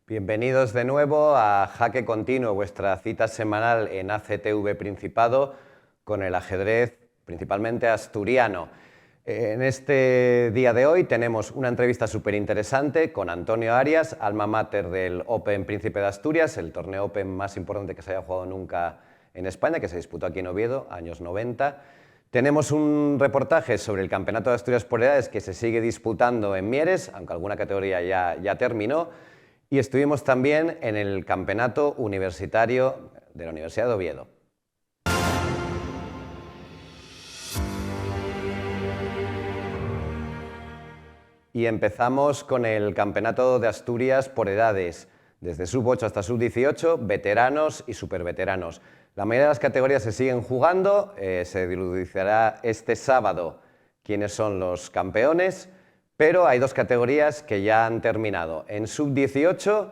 Bienvenidos de nuevo a Jaque Continuo, vuestra cita semanal en ACTV Principado con el ajedrez principalmente asturiano. En este día de hoy tenemos una entrevista súper interesante con Antonio Arias, alma mater del Open Príncipe de Asturias, el torneo Open más importante que se haya jugado nunca en España, que se disputó aquí en Oviedo, años 90. Tenemos un reportaje sobre el Campeonato de Asturias por Edades que se sigue disputando en Mieres, aunque alguna categoría ya terminó. Y estuvimos también en el Campeonato Universitario de la Universidad de Oviedo. Y empezamos con el Campeonato de Asturias por edades, desde sub-8 hasta sub-18, veteranos y superveteranos. La mayoría de las categorías se siguen jugando, se dilucidará este sábado quiénes son los campeones, pero hay dos categorías que ya han terminado. En sub-18,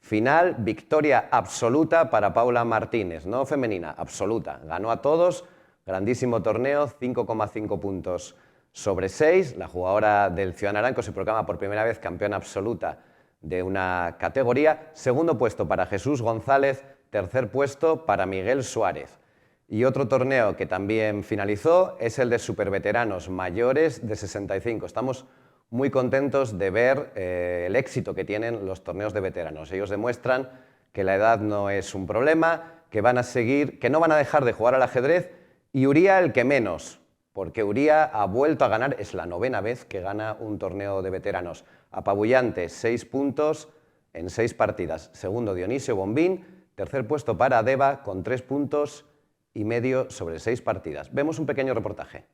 final, victoria absoluta para Paula Martínez, no femenina, absoluta. Ganó a todos, grandísimo torneo, 5,5 puntos sobre 6. La jugadora del Ciudad Naranco se proclama por primera vez campeona absoluta de una categoría. Segundo puesto para Jesús González, tercer puesto para Miguel Suárez. Y otro torneo que también finalizó es el de superveteranos mayores de 65. Estamos muy contentos de ver el éxito que tienen los torneos de veteranos. Ellos demuestran que la edad no es un problema, que van a seguir, que no van a dejar de jugar al ajedrez, y Uría el que menos, porque Uría ha vuelto a ganar, es la 9ª vez que gana un torneo de veteranos. Apabullante, 6 puntos en 6 partidas. Segundo Dionisio Bombín, tercer puesto para Deva con 3,5 puntos sobre 6 partidas. Vemos un pequeño reportaje.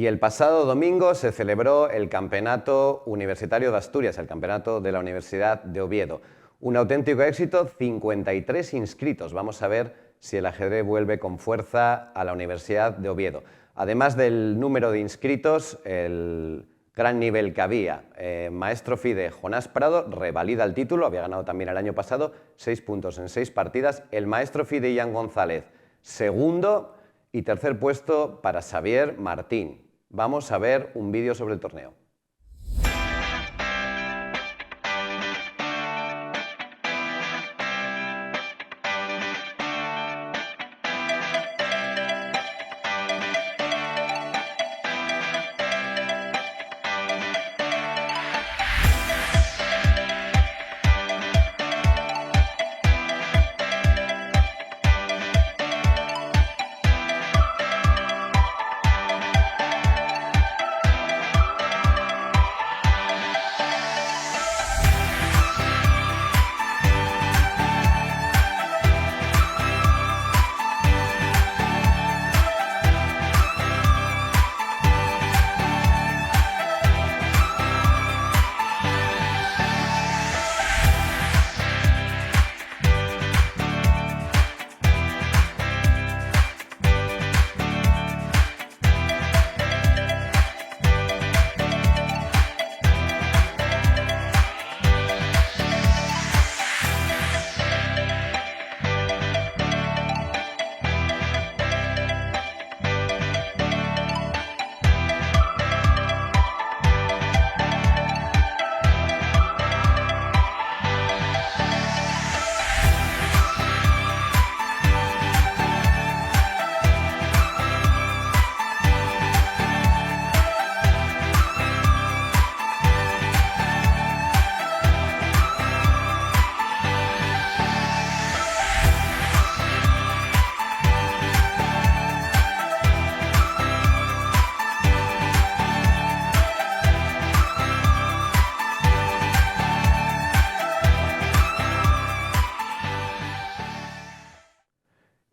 Y el pasado domingo se celebró el Campeonato Universitario de Asturias, el campeonato de la Universidad de Oviedo. Un auténtico éxito, 53 inscritos. Vamos a ver si el ajedrez vuelve con fuerza a la Universidad de Oviedo. Además del número de inscritos, el gran nivel que había. Maestro FIDE Jonás Prado revalida el título, había ganado también el año pasado, 6 puntos en 6 partidas. El maestro FIDE Ian González, segundo, y tercer puesto para Xavier Martín. Vamos a ver un vídeo sobre el torneo.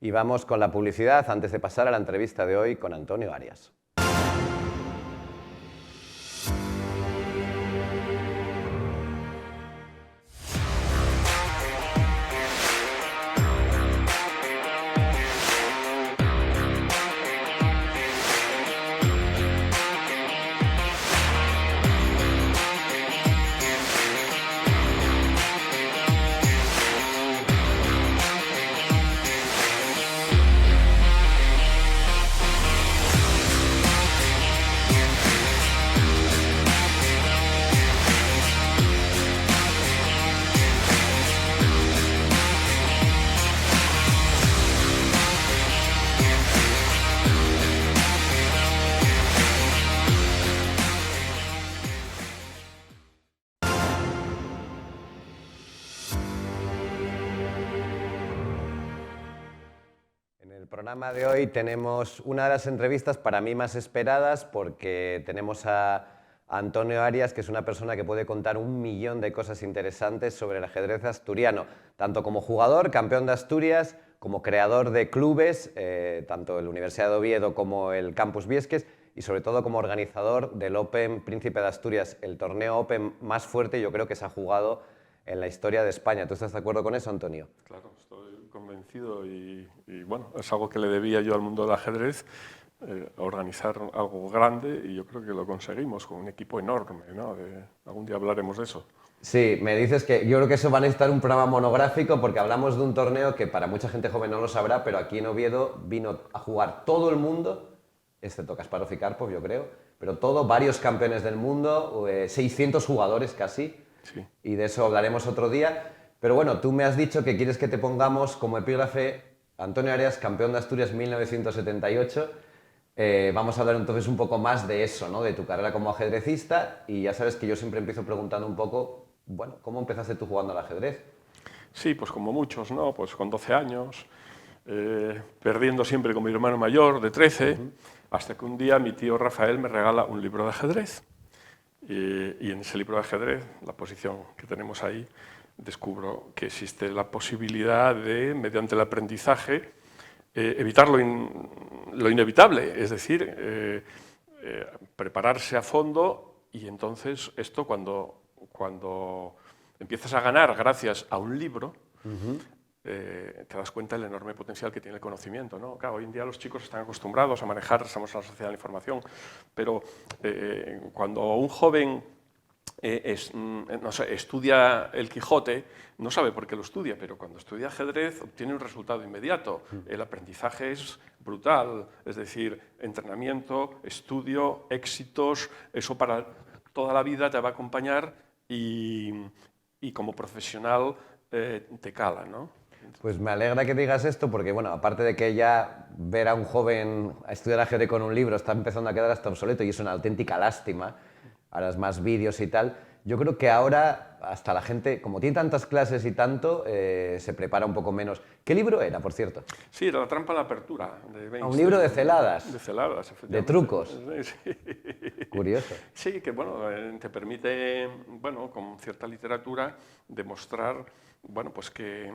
Y vamos con la publicidad antes de pasar a la entrevista de hoy con Antonio Arias. En el programa de hoy tenemos una de las entrevistas para mí más esperadas porque tenemos a Antonio Arias, que es una persona que puede contar 1.000.000 de cosas interesantes sobre el ajedrez asturiano, tanto como jugador, campeón de Asturias, como creador de clubes, tanto el Universidad de Oviedo como el Campus Viesques, y sobre todo como organizador del Open Príncipe de Asturias, el torneo Open más fuerte yo creo que se ha jugado en la historia de España. ¿Tú estás de acuerdo con eso, Antonio? Claro, estoy convencido y bueno, es algo que le debía yo al mundo del ajedrez, organizar algo grande, y yo creo que lo conseguimos con un equipo enorme, ¿no? Algún día hablaremos de eso. Sí, me dices que yo creo que eso va a necesitar un programa monográfico porque hablamos de un torneo que para mucha gente joven no lo sabrá, pero aquí en Oviedo vino a jugar todo el mundo, excepto Kasparov y Karpov, yo creo, pero varios campeones del mundo, 600 jugadores casi, Sí. Y de eso hablaremos otro día. Pero bueno, tú me has dicho que quieres que te pongamos como epígrafe Antonio Arias, campeón de Asturias 1978. Vamos a hablar entonces un poco más de eso, ¿no? De tu carrera como ajedrecista, y ya sabes que yo siempre empiezo preguntando un poco, bueno, ¿cómo empezaste tú jugando al ajedrez? Sí, pues como muchos, ¿no? Pues con 12 años, perdiendo siempre con mi hermano mayor de 13, hasta que un día mi tío Rafael me regala un libro de ajedrez. Y en ese libro de ajedrez, la posición que tenemos ahí, descubro que existe la posibilidad de, mediante el aprendizaje, evitar lo inevitable, es decir, prepararse a fondo, y entonces esto cuando empiezas a ganar gracias a un libro, te das cuenta del enorme potencial que tiene el conocimiento, ¿no? Claro, hoy en día los chicos están acostumbrados a manejar, estamos en la sociedad de la información, pero cuando un joven no sé, estudia el Quijote, no sabe por qué lo estudia, pero cuando estudia ajedrez obtiene un resultado inmediato. El aprendizaje es brutal, es decir, entrenamiento, estudio, éxitos, eso para toda la vida te va a acompañar y como profesional te cala, ¿no? Pues me alegra que digas esto porque, bueno, aparte de que ya ver a un joven a estudiar ajedrez con un libro está empezando a quedar hasta obsoleto y es una auténtica lástima, ahora es más vídeos y tal, yo creo que ahora hasta la gente, como tiene tantas clases y tanto, se prepara un poco menos. ¿Qué libro era, por cierto? Sí, era La trampa en la apertura. Un libro de celadas. De celadas, efectivamente. De trucos. Sí. Curioso. Sí, que bueno, te permite, bueno, con cierta literatura, demostrar, bueno, pues que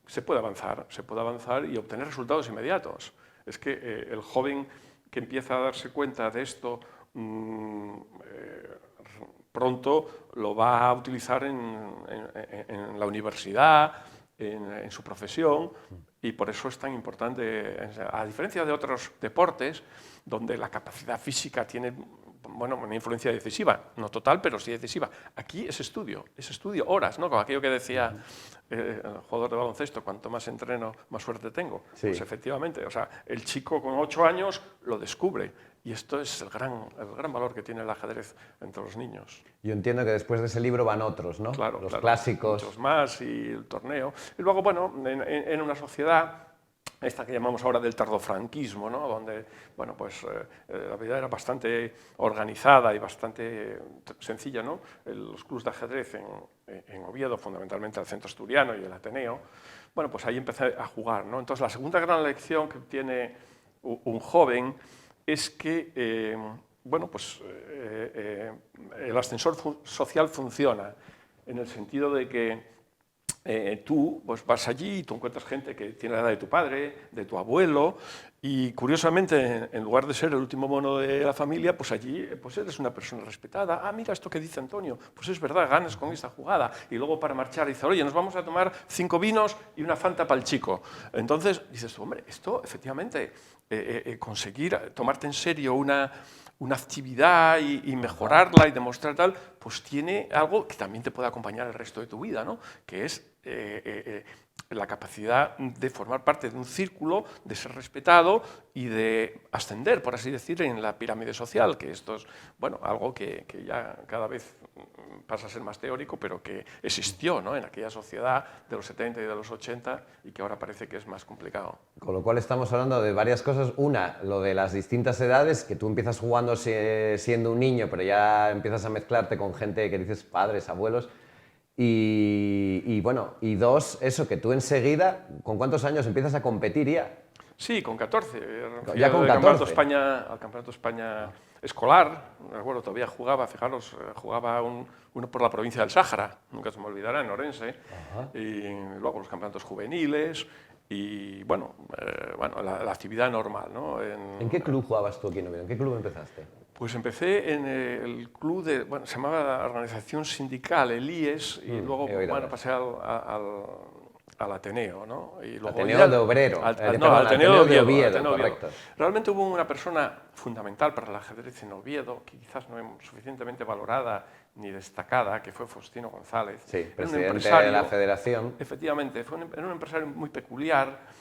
se puede avanzar y obtener resultados inmediatos. Es que el joven que empieza a darse cuenta de esto pronto lo va a utilizar en la universidad, en su profesión, y por eso es tan importante, a diferencia de otros deportes, donde la capacidad física tiene, bueno, una influencia decisiva, no total, pero sí decisiva. Aquí es estudio, horas, ¿no? Como aquello que decía el jugador de baloncesto, cuanto más entreno, más suerte tengo. Sí. Pues efectivamente, o sea, el chico con 8 años lo descubre, y esto es el gran valor que tiene el ajedrez entre los niños. Yo entiendo que después de ese libro van otros, ¿no? Claro, los claro, clásicos. muchos más, y el torneo. Y luego, bueno, en una sociedad, esta que llamamos ahora del tardofranquismo, ¿no? Donde, bueno, pues la vida era bastante organizada y bastante sencilla, ¿no? Los clubes de ajedrez en Oviedo, fundamentalmente el Centro Asturiano y el Ateneo, bueno, pues ahí empecé a jugar, ¿no? Entonces, la segunda gran lección que tiene un joven es que, bueno, pues el ascensor social funciona, en el sentido de que tú pues, vas allí y tú encuentras gente que tiene la edad de tu padre, de tu abuelo, y curiosamente, en lugar de ser el último mono de la familia, pues allí pues eres una persona respetada. Ah, mira esto que dice Antonio, pues es verdad, ganas con esta jugada. Y luego para marchar dice, oye, nos vamos a tomar 5 vinos y una Fanta para el chico. Entonces dices, hombre, esto efectivamente, conseguir tomarte en serio una actividad y mejorarla y demostrar tal, pues tiene algo que también te puede acompañar el resto de tu vida, ¿no? Que es la capacidad de formar parte de un círculo, de ser respetado y de ascender, por así decir, en la pirámide social, que esto es, bueno, algo que ya cada vez pasa a ser más teórico, pero que existió, ¿no? En aquella sociedad de los 70 y de los 80 y que ahora parece que es más complicado. Con lo cual estamos hablando de varias cosas. Una, lo de las distintas edades, que tú empiezas jugando siendo un niño, pero ya empiezas a mezclarte con gente que dices padres, abuelos. Y bueno, y dos, eso, que tú enseguida, ¿con cuántos años empiezas a competir ya? Sí, con 14. Ya con 14. Al Campeonato de España escolar, me acuerdo, todavía jugaba, fijaros, jugaba uno por la provincia del Sáhara, nunca se me olvidará, en Orense, y luego los campeonatos juveniles, y bueno, la actividad normal, ¿no? ¿En qué club jugabas tú aquí en Oviedo? ¿En qué club empezaste? Pues empecé en el club de, bueno, se llamaba la organización sindical, el IES, y luego bueno, pasé al Ateneo, ¿no? Y luego Ateneo de Obrero. Al Ateneo de Oviedo, correcto. Realmente hubo una persona fundamental para el ajedrez en Oviedo, que quizás no es suficientemente valorada ni destacada, que fue Faustino González. Sí, presidente de la Federación. Efectivamente, era un empresario muy peculiar.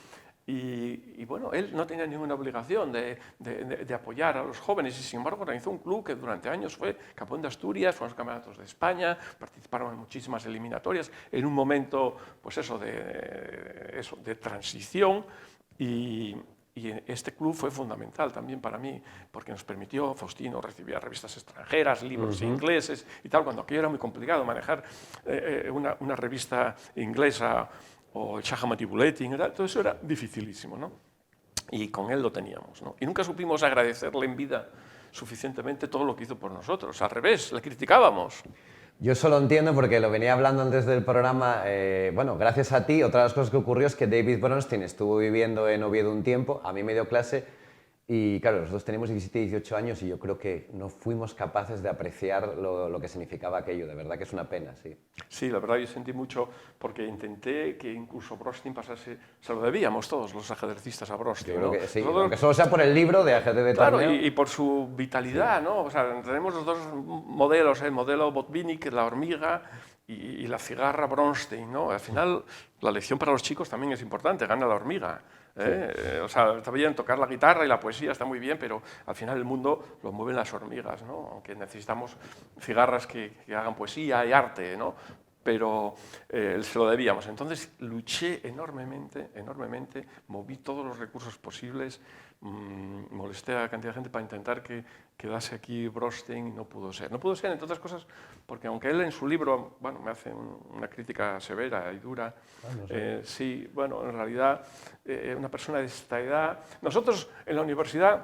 Y bueno, él no tenía ninguna obligación de apoyar a los jóvenes y sin embargo organizó un club que durante años fue campeón de Asturias, fue a los campeonatos de España, participaron en muchísimas eliminatorias, en un momento pues eso, de transición y este club fue fundamental también para mí porque nos permitió, Faustino recibía revistas extranjeras, libros ingleses y tal, cuando aquello era muy complicado manejar una revista inglesa o el Shahamati Bulletin, todo eso era dificilísimo, ¿no? Y con él lo teníamos, ¿no? Y nunca supimos agradecerle en vida suficientemente todo lo que hizo por nosotros. Al revés, le criticábamos. Yo solo entiendo, porque lo venía hablando antes del programa, bueno, gracias a ti, otra de las cosas que ocurrió es que David Bronstein estuvo viviendo en Oviedo un tiempo, a mí me dio clase, Y claro, nosotros teníamos 17 y 18 años y yo creo que no fuimos capaces de apreciar lo que significaba aquello. De verdad que es una pena, sí. Sí, la verdad yo sentí mucho porque intenté que incluso Brostin pasase, se lo debíamos todos los ajedrecistas a Brostin, Yo creo ¿no? que sí, Nosotros, aunque solo sea por el libro de ajedrez de claro, torneo. y por su vitalidad, ¿no? O sea, tenemos los dos modelos, el modelo Botvinnik, la hormiga, y la cigarra Bronstein, ¿no? Al final, la lección para los chicos también es importante, gana la hormiga. O sea, está bien tocar la guitarra y la poesía, está muy bien, pero al final el mundo lo mueven las hormigas, ¿no? Aunque necesitamos cigarras que hagan poesía y arte, ¿no? Pero se lo debíamos. Entonces luché enormemente, enormemente, moví todos los recursos posibles, molesté a la cantidad de gente para intentar que quedase aquí Brostin y no pudo ser. No pudo ser, entre otras cosas, porque aunque él en su libro, bueno, me hace una crítica severa y dura, sí, bueno, en realidad una persona de esta edad... Nosotros en la universidad,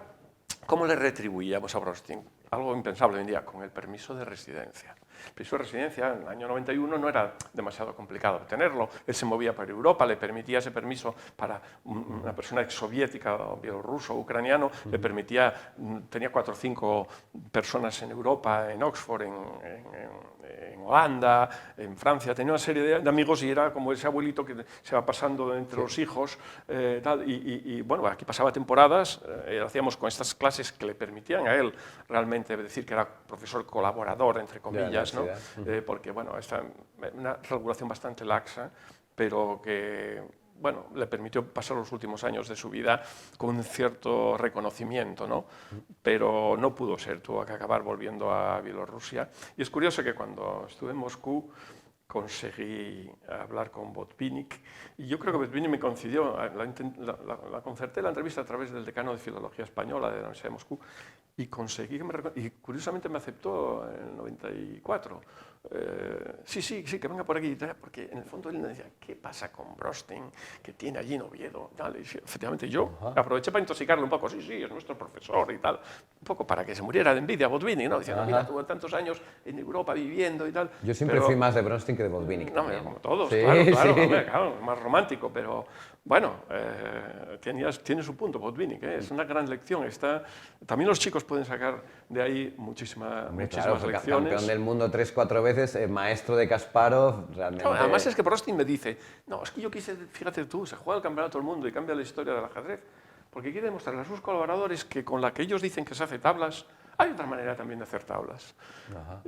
¿cómo le retribuíamos a Brostin? Algo impensable hoy en día, con el permiso de residencia. El permiso de residencia en el año 91 no era demasiado complicado obtenerlo. Él se movía por Europa, le permitía ese permiso para una persona exsoviética, bielorruso, ucraniano, le permitía, tenía 4 o 5 personas en Europa, en Oxford, en Holanda, en Francia, tenía una serie de amigos y era como ese abuelito que se va pasando entre los hijos. Bueno, aquí pasaba temporadas, hacíamos con estas clases que le permitían a él realmente decir que era profesor colaborador, entre comillas, ¿no? Porque, bueno, una regulación bastante laxa, pero que, bueno, le permitió pasar los últimos años de su vida con un cierto reconocimiento, ¿no? Pero no pudo ser, tuvo que acabar volviendo a Bielorrusia. Y es curioso que cuando estuve en Moscú conseguí hablar con Botvinnik y yo creo que Botvinnik me concedió, la concerté la entrevista a través del decano de Filología Española de la Universidad de Moscú y conseguí que y curiosamente me aceptó en el 94. Sí, que venga por aquí, porque en el fondo él me decía, ¿qué pasa con Brostin, que tiene allí en Oviedo? Tal, y efectivamente yo aproveché para intoxicarlo un poco, sí, es nuestro profesor y tal, un poco para que se muriera de envidia a Botvinnik, ¿no? Diciendo, mira, tuvo tantos años en Europa viviendo y tal. Yo siempre fui más de Brostin que de Botvinnik. No, como todos, sí, claro, sí. hombre, claro, más romántico, pero bueno, tiene su punto Botvinnik, es una gran lección. También los chicos pueden sacar de ahí muchísimas lecciones. Campeón del mundo 3-4 veces, maestro de Kasparov, realmente... No, además es que Brostin me dice, no, es que yo quise, fíjate tú, se juega el campeonato del mundo y cambia la historia del ajedrez, porque quiere demostrarle a sus colaboradores que con la que ellos dicen que se hace tablas, hay otra manera también de hacer tablas.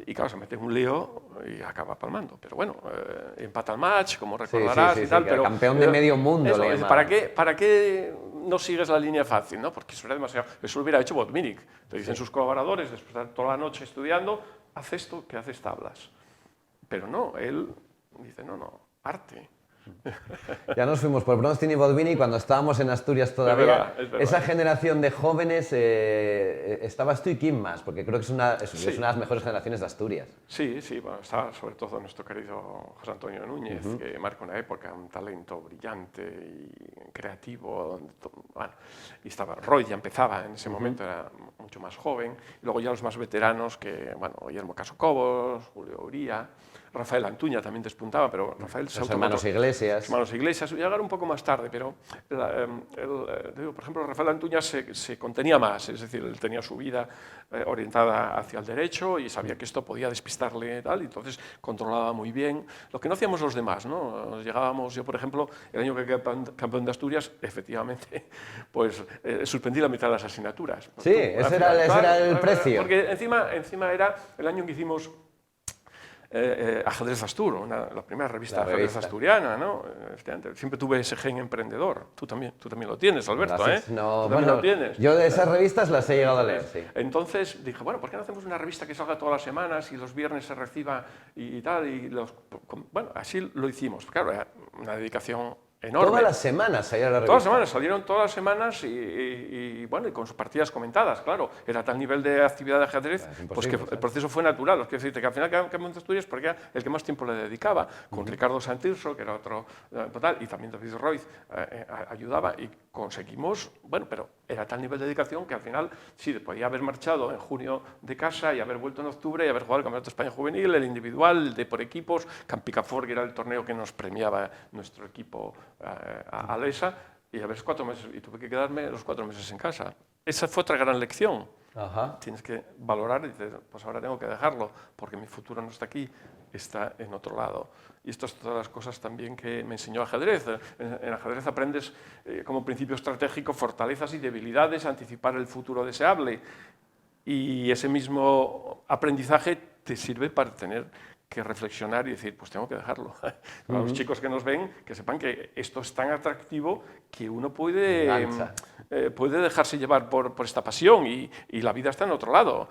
Y claro, se mete en un lío y acaba palmando. Pero bueno, empata el match, como recordarás y tal. Sí, pero campeón de medio mundo. Eso, ¿para qué no sigues la línea fácil? ¿No? Porque eso era demasiado. Eso lo hubiera hecho Botvinnik. Te dicen sus colaboradores, después de estar toda la noche estudiando, haz esto que haces tablas. Pero no, él dice, no, arte. Ya nos fuimos por Brostin y Botvinnik cuando estábamos en Asturias todavía. Es verdad. Esa generación de jóvenes, estabas tú y quién más, porque creo que es una de las mejores generaciones de Asturias. Sí, bueno, estaba sobre todo nuestro querido José Antonio Núñez, que marca una época, un talento brillante y creativo. Bueno, y estaba Roy, ya empezaba en ese momento, era mucho más joven. Y luego ya los más veteranos, que, bueno, Guillermo Casocobos, Julio Uría, Rafael Antuña también despuntaba, pero Rafael... Los hermanos Iglesias. Hermanos Iglesias, llegaron un poco más tarde, pero, por ejemplo, Rafael Antuña se contenía más, es decir, él tenía su vida orientada hacia el derecho y sabía que esto podía despistarle y tal, y entonces controlaba muy bien. Lo que no hacíamos los demás, ¿no? Llegábamos, yo por ejemplo, el año que quedé campeón de Asturias, efectivamente, pues suspendí la mitad de las asignaturas. Sí, ese era el precio. Porque encima era el año que hicimos Ajedrez Asturo, la primera revista de ajedrez asturiana, ¿no? Siempre tuve ese gen emprendedor. Tú también lo tienes, Alberto, gracias. ¿eh? No, Bueno, lo tienes. Yo de esas revistas las he llegado a leer, sí. Entonces dije, bueno, ¿por qué no hacemos una revista que salga todas las semanas y los viernes se reciba y tal? Bueno, así lo hicimos. Claro, era una dedicación enorme. Todas las semanas salía la revista. Todas las semanas, salieron todas las semanas y bueno, y con sus partidas comentadas, claro. Era tal nivel de actividad de ajedrez, pues que el proceso fue natural. Quiero decirte que al final campeón de Asturias porque era el que más tiempo le dedicaba, con Ricardo Santirso, que era otro total, y también David Roiz ayudaba y conseguimos, bueno, pero era tal nivel de dedicación que al final sí, podía haber marchado en junio de casa y haber vuelto en octubre y haber jugado el Campeonato de España Juvenil, el individual, el de por equipos, Campicafor, que era el torneo que nos premiaba nuestro equipo Alesa, y a ver 4 meses, y tuve que quedarme los 4 meses en casa. Esa fue otra gran lección. Ajá. Tienes que valorar y decir, pues ahora tengo que dejarlo, porque mi futuro no está aquí, está en otro lado. Y estas son todas las cosas también que me enseñó ajedrez. En ajedrez aprendes como principio estratégico fortalezas y debilidades, anticipar el futuro deseable. Y ese mismo aprendizaje te sirve para tener que reflexionar y decir, pues tengo que dejarlo. A los chicos que nos ven, que sepan que esto es tan atractivo que uno puede dejarse llevar por esta pasión y la vida está en otro lado.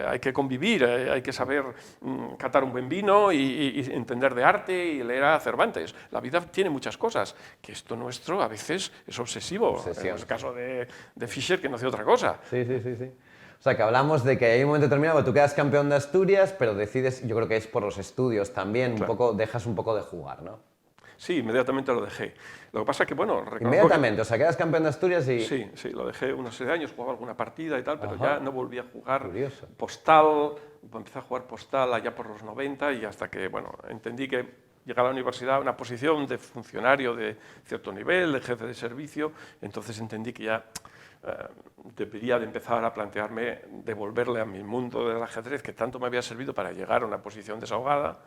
Hay que convivir, hay que saber catar un buen vino y entender de arte y leer a Cervantes. La vida tiene muchas cosas, que esto nuestro a veces es obsesivo. Obsesión. En el caso de Fischer, que no hace otra cosa. Sí, sí, sí, sí. O sea, que hablamos de que hay un momento determinado que tú quedas campeón de Asturias, pero decides, yo creo que es por los estudios también, Claro. un poco, dejas un poco de jugar, ¿no? Sí, inmediatamente lo dejé. Lo que pasa es que, bueno, reconozco Inmediatamente, o sea, quedas campeón de Asturias y... Sí, sí, lo dejé unos 6 años, jugaba alguna partida y tal, pero Ajá. ya no volví a jugar Curioso. postal, empecé a jugar postal allá por los 90 y hasta que, bueno, entendí que llegué a la universidad a una posición de funcionario de cierto nivel, de jefe de servicio, entonces entendí que ya debería de empezar a plantearme devolverle a mi mundo del ajedrez, que tanto me había servido para llegar a una posición desahogada,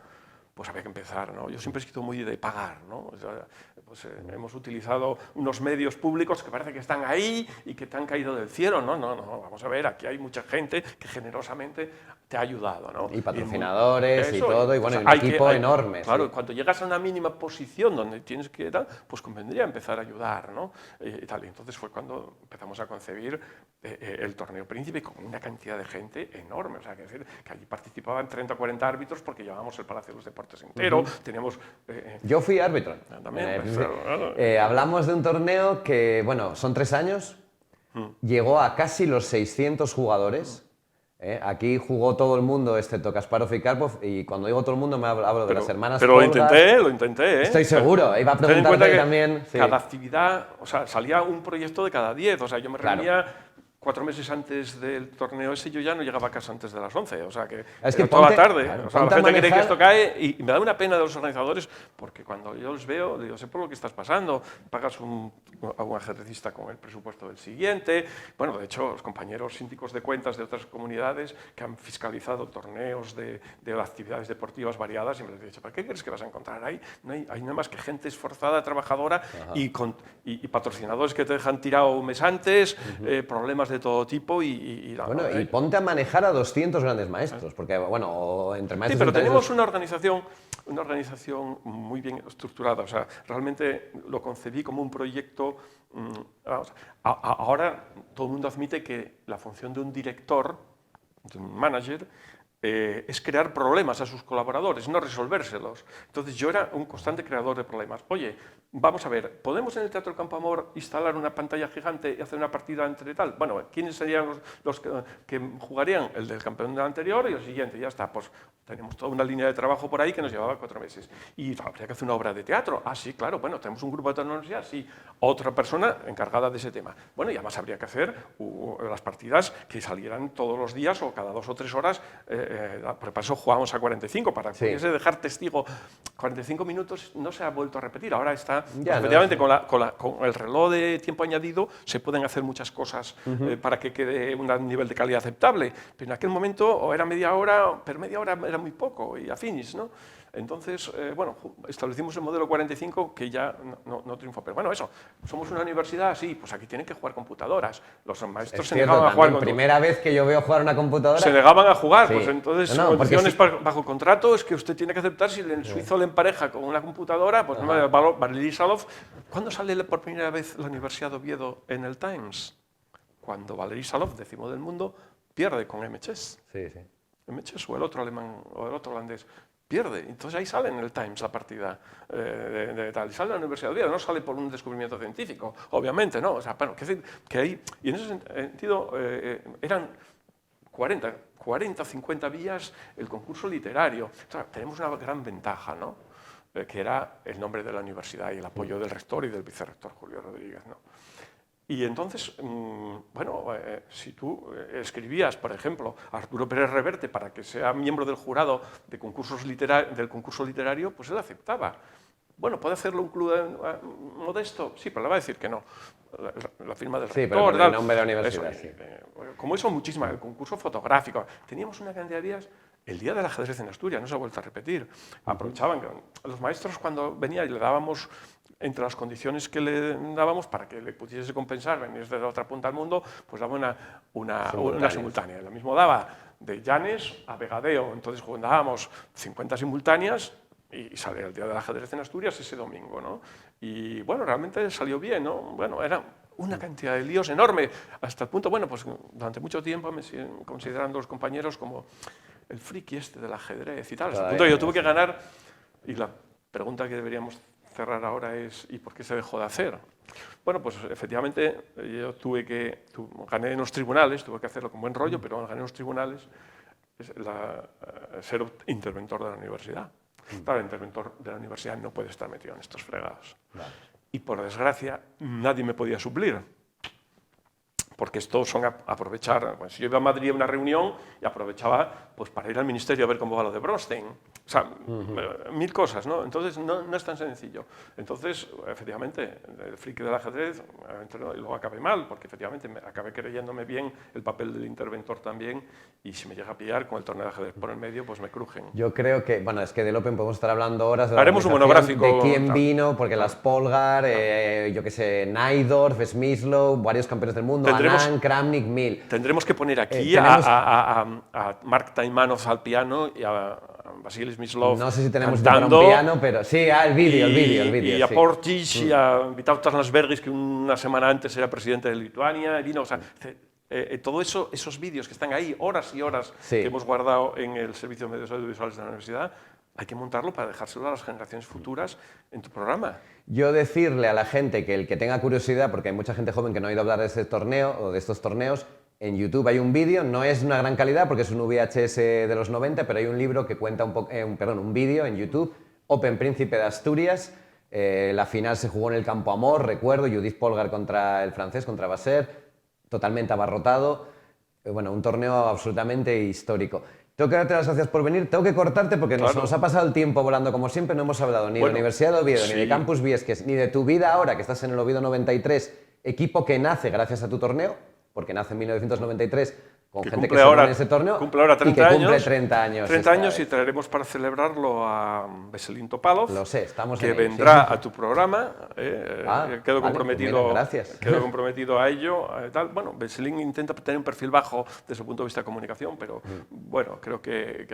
pues había que empezar, ¿no? Yo siempre he sido muy de pagar, ¿no? O sea, pues, hemos utilizado unos medios públicos que parece que están ahí y que te han caído del cielo, ¿no? No, no, vamos a ver, aquí hay mucha gente que generosamente te ha ayudado, ¿no? Y patrocinadores y todo, y bueno, y un hay equipo enorme. Claro, Sí. cuando llegas a una mínima posición donde tienes que tal, pues convendría empezar a ayudar, ¿no? Y tal. Y entonces fue cuando empezamos a concebir el torneo Príncipe con una cantidad de gente enorme, o sea, que allí participaban 30 o 40 árbitros porque llevábamos el Palacio de los Deportes entero, teníamos... Yo fui árbitro. También, pues, Hablamos de un torneo que, bueno, son 3 años, llegó a casi los 600 jugadores. Aquí jugó todo el mundo, excepto Kasparov y Karpov, y cuando digo todo el mundo me hablo de las hermanas Pero Polgar. lo intenté, ¿eh? Estoy seguro, iba a Ten en cuenta preguntarte que también. Sí. cada actividad, o sea, salía un proyecto de cada 10, o sea, yo me reunía 4 meses antes del torneo ese, yo ya no llegaba a casa antes de las 11, o sea, que, Es que era toda la ponte- tarde. claro, O sea, la ponte a gente cree que manejar- esto cae y me da una pena de los organizadores porque cuando yo los veo, digo, sé por lo que estás pasando, pagas a un ajedrecista con el presupuesto del siguiente. Bueno, de hecho, los compañeros síndicos de cuentas de otras comunidades que han fiscalizado torneos de actividades deportivas variadas, siempre les he dicho, ¿para qué crees que vas a encontrar ahí? No hay nada más que gente esforzada, trabajadora y patrocinadores que te dejan tirado un mes antes, problemas de todo tipo Bueno, y ponte a manejar a 200 grandes maestros, porque, bueno, o entre Sí, maestros... pero entre tenemos esos- una organización muy bien estructurada. O sea, realmente lo concebí como un proyecto. Vamos, ahora todo el mundo admite que la función de un director, de un manager, es crear problemas a sus colaboradores, no resolvérselos. Entonces yo era un constante creador de problemas. Oye, vamos a ver, ¿podemos en el Teatro Campo Amor instalar una pantalla gigante y hacer una partida entre tal? Bueno, ¿quiénes serían los que jugarían? El del campeón del anterior y el siguiente, ya está. Pues tenemos toda una línea de trabajo por ahí que nos llevaba 4 meses. Y habría que hacer una obra de teatro. Ah, sí, claro, bueno, tenemos un grupo de tecnología, sí. Otra persona encargada de ese tema. Bueno, y además habría que hacer las partidas que salieran todos los días o cada 2 o 3 horas. Por eso jugábamos a 45, para que pudiese dejar testigo. 45 minutos no se ha vuelto a repetir. Ahora está, Ya, efectivamente, con el reloj de tiempo añadido se pueden hacer muchas cosas para que quede un nivel de calidad aceptable. Pero en aquel momento o era media hora, pero media hora era muy poco y a finis, ¿no? Entonces, bueno, establecimos el modelo 45 que ya no triunfó. Pero bueno, eso, somos una universidad, sí, pues aquí tienen que jugar computadoras. Los maestros Es se cierto, negaban a jugar también, primera vez que yo veo jugar una computadora... Se negaban a jugar, Sí. pues entonces, No, porque condiciones sí. bajo contrato es que usted tiene que aceptar si el suizo le empareja con una computadora, pues Valery Salov. ¿Cuándo sale por primera vez la Universidad de Oviedo en el Times? Cuando Valery Salov, décimo del mundo, pierde con M-Chess. Sí, sí. M-Chess o el otro alemán o el otro holandés. Pierde. Entonces ahí sale en el Times la partida de tal. Sale en la Universidad de Oviedo, no sale por un descubrimiento científico, obviamente, ¿no? O sea, bueno, que ahí... Y en ese sentido eran 40, 50 vías el concurso literario. O sea, tenemos una gran ventaja, ¿no? Que era el nombre de la universidad y el apoyo del rector y del vicerrector Julio Rodríguez, ¿no? Y entonces, bueno, si tú escribías, por ejemplo, a Arturo Pérez Reverte para que sea miembro del jurado de del concurso literario, pues él aceptaba. bueno, ¿puede hacerlo un club modesto? Sí, pero le va a decir que no. La firma del Sí, rector, pero con el tal. nombre de la universidad, Eso, sí. como eso, muchísimas. El concurso fotográfico. Teníamos una cantidad de días. El día del ajedrez en Asturias, no se ha vuelto a repetir. Aprovechaban que los maestros cuando venía y le dábamos, entre las condiciones que le dábamos para que le pudiese compensar venir desde la otra punta del mundo, pues daba una simultánea. Lo mismo daba de Llanes a Vegadeo. Entonces jugábamos 50 simultáneas y sale el día del ajedrez en Asturias ese domingo, ¿no? Y bueno, realmente salió bien, ¿no? Bueno, era una cantidad de líos enorme, hasta el punto, bueno, pues durante mucho tiempo me siguen considerando los compañeros como el friki este del ajedrez y tal. Hasta el punto que yo tuve que ganar, y la pregunta que deberíamos cerrar ahora es ¿y por qué se dejó de hacer? Bueno, pues efectivamente yo gané en los tribunales, tuve que hacerlo con buen rollo, pero gané en los tribunales ser interventor de la universidad. Claro, el interventor de la universidad no puede estar metido en estos fregados. Vale. Y por desgracia, nadie me podía suplir. Porque estos son aprovechar. Pues, si yo iba a Madrid a una reunión y aprovechaba pues, para ir al ministerio a ver cómo va lo de Bronstein. O sea, mil cosas, ¿no? Entonces, no es tan sencillo. Entonces, efectivamente, el friki del ajedrez, luego acabé mal, porque efectivamente acabé creyéndome bien el papel del interventor también, y si me llega a pillar con el torneo de ajedrez por el medio, pues me crujen. Yo creo que, bueno, es que del Open podemos estar hablando horas de haremos un monográfico de quién vino, porque las Polgar, yo qué sé, Najdorf, Smyslow, varios campeones del mundo, Anand, Kramnik, Mil. Tendremos que poner aquí a Mark Taimanov al piano y a Vasily Smyslov. No sé si tenemos cantando, un piano, pero sí, el vídeo. Y a Portis y a Vytautas Landsbergis, que una semana antes era presidente de Lituania. Vino, o sea, todo eso, esos vídeos que están ahí, horas y horas, que hemos guardado en el Servicio de Medios Audiovisuales de la Universidad, hay que montarlo para dejárselo a las generaciones futuras en tu programa. Yo decirle a la gente que el que tenga curiosidad, porque hay mucha gente joven que no ha oído hablar de este torneo o de estos torneos, en YouTube hay un vídeo, no es una gran calidad porque es un VHS de los 90, pero hay un libro que cuenta un vídeo en YouTube, Open Príncipe de Asturias. La final se jugó en el Campo Amor, recuerdo, Judith Polgar contra el francés, contra Vasser, totalmente abarrotado. Bueno, un torneo absolutamente histórico. Tengo que darte las gracias por venir, tengo que cortarte porque nos ha pasado el tiempo volando como siempre, no hemos hablado ni de la Universidad de Oviedo, ni de Campus Viesques, ni de tu vida ahora que estás en el Oviedo 93, equipo que nace gracias a tu torneo, porque nace en 1993 con gente que se pone en ese torneo cumple ahora 30 y que cumple años, 30 años. 30 años y traeremos para celebrarlo a Veselin Topalov, lo sé, estamos que en vendrá a tu programa. Quedo comprometido, gracias. Quedo comprometido a ello. Tal. Bueno, Veselin intenta tener un perfil bajo desde el punto de vista de comunicación, pero bueno, creo que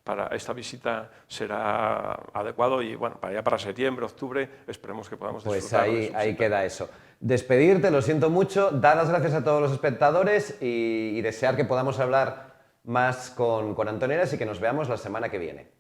para esta visita será adecuado y bueno, para septiembre, octubre, esperemos que podamos disfrutar. Pues ahí queda eso. Despedirte, lo siento mucho, dar las gracias a todos los espectadores y desear que podamos hablar más con Antonio Heras y que nos veamos la semana que viene.